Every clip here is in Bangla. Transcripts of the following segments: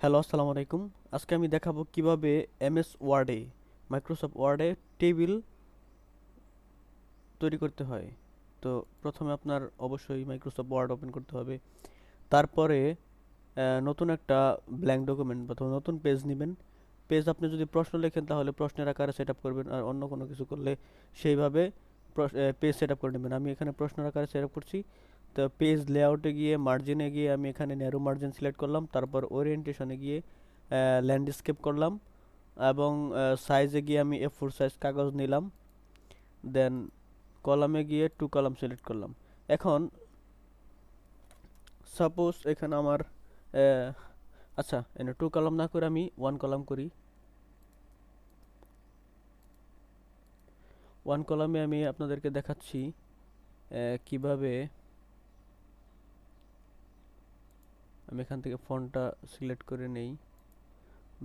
হ্যালো, আসসালামু আলাইকুম। আজকে আমি দেখাবো কিভাবে এমএস ওয়ার্ডে, মাইক্রোসফট ওয়ার্ডে টেবিল তৈরি করতে হয়। তো প্রথমে আপনার অবশ্যই মাইক্রোসফট ওয়ার্ড ওপেন করতে হবে। তারপরে নতুন একটা ব্ল্যাঙ্ক ডকুমেন্ট বা নতুন পেজ নেবেন। পেজ আপনি যদি প্রশ্ন লেখেন তাহলে প্রশ্নের আকারে সেট আপ করবেন, আর অন্য কোনো কিছু করলে সেইভাবে পেজ সেট আপ করে নেবেন। আমি এখানে প্রশ্নের আকারে সেট আপ করছি। তো পেজ লেআউটে গিয়ে মার্জিনে গিয়ে আমি এখানে ন্যারো মার্জিন সিলেক্ট করলাম, তারপর ওরিয়েন্টেশনে গিয়ে ল্যান্ডস্কেপ করলাম, এবং সাইজে গিয়ে আমি A4 সাইজ কাগজ নিলাম। দেন কলামে গিয়ে 2 কলাম সিলেক্ট করলাম। এখন সাপোজ এখানে আমার আহ, আচ্ছা, এখানে 2 কলাম না করে আমি 1 কলাম করি। 1 কলামে আমি আপনাদেরকে দেখাচ্ছি কিভাবে। আমি এখান থেকে ফন্টটা সিলেক্ট করে নেই,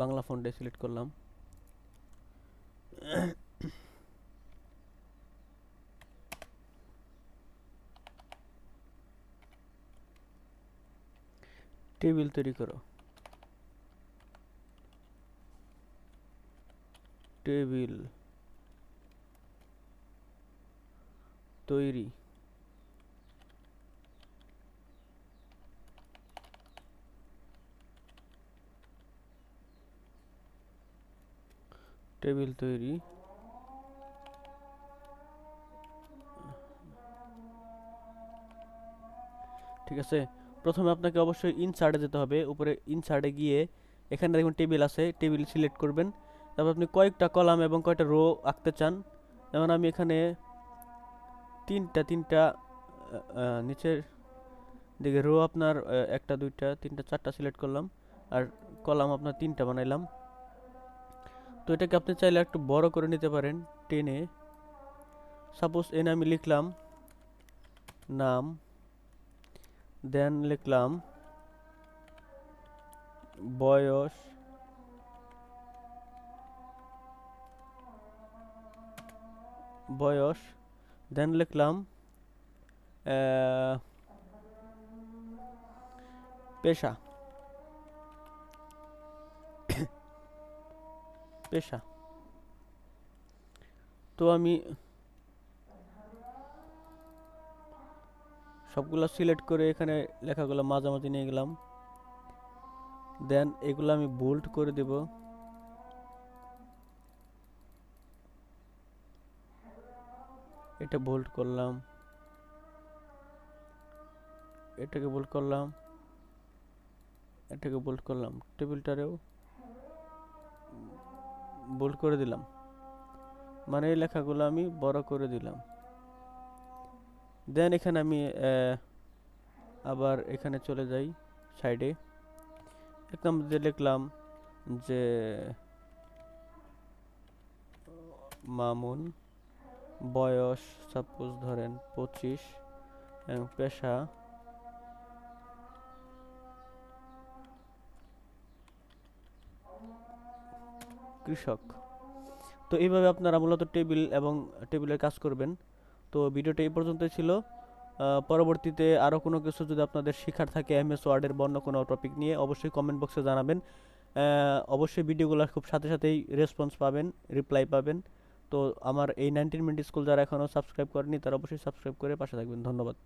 বাংলা ফন্টে সিলেক্ট করলাম। টেবিল তৈরি করো, টেবিল তৈরি। টেবিল তৈরি। ঠিক আছে, প্রথমে আপনাকে অবশ্যই ইনসার্টে যেতে হবে। উপরে ইনসার্টে গিয়ে এখানে দেখুন টেবিল আছে, টেবিল সিলেক্ট করবেন। তারপর আপনি কয়েকটা কলাম এবং কয়টা রো আঁকতে চান। যেমন আমি এখানে তিনটা তিনটা নিচের দিকে রো আপনার একটা দুইটা তিনটা চারটা সিলেক্ট করলাম, আর কলাম আপনার তিনটা বানাইলাম। তো এটাকে আপনি চাইলে একটু বড় করে নিতে পারেন টেনে। সাপোজ এনে আমি লিখলাম নাম, দেন লিখলাম বয়স, বয়স, দেন লিখলাম পেশা, পেশা। তো আমি সবগুলো সিলেক্ট করে এখানে লেখাগুলো মাঝামাঝি নিয়ে গেলাম। দেন এগুলো আমি বোল্ড করে দেব। এটা বোল্ড করলাম, এটাকে বোল্ড করলাম, এটাকে বোল্ড করলাম, টেবিলটারেও বোল্ড করে দিলাম। মানে এই লেখাগুলো আমি বড় করে দিলাম। দেন এখানে আমি আবার এখানে চলে যাই সাইডে, একদম যে লিখলাম যে মামুন, বয়স সাপোজ ধরেন 25, এবং পেশা কৃষক। তো এইভাবে আপনারা মূলত টেবিল এবং টেবিলের কাজ করবেন। তো ভিডিওটা এই পর্যন্তই ছিল। পরবর্তীতে আরও কোনো কিছু যদি আপনাদের শেখার থাকে এমএস ওয়ার্ডের বা অন্য কোনো টপিক নিয়ে, অবশ্যই কমেন্ট বক্সে জানাবেন। অবশ্যই ভিডিওগুলো খুব সাথে সাথেই রেসপন্স পাবেন, রিপ্লাই পাবেন। তো আমার এই 19 মিনিট স্কুল যারা এখনও সাবস্ক্রাইব করেনি তারা অবশ্যই সাবস্ক্রাইব করে পাশে থাকবেন। ধন্যবাদ।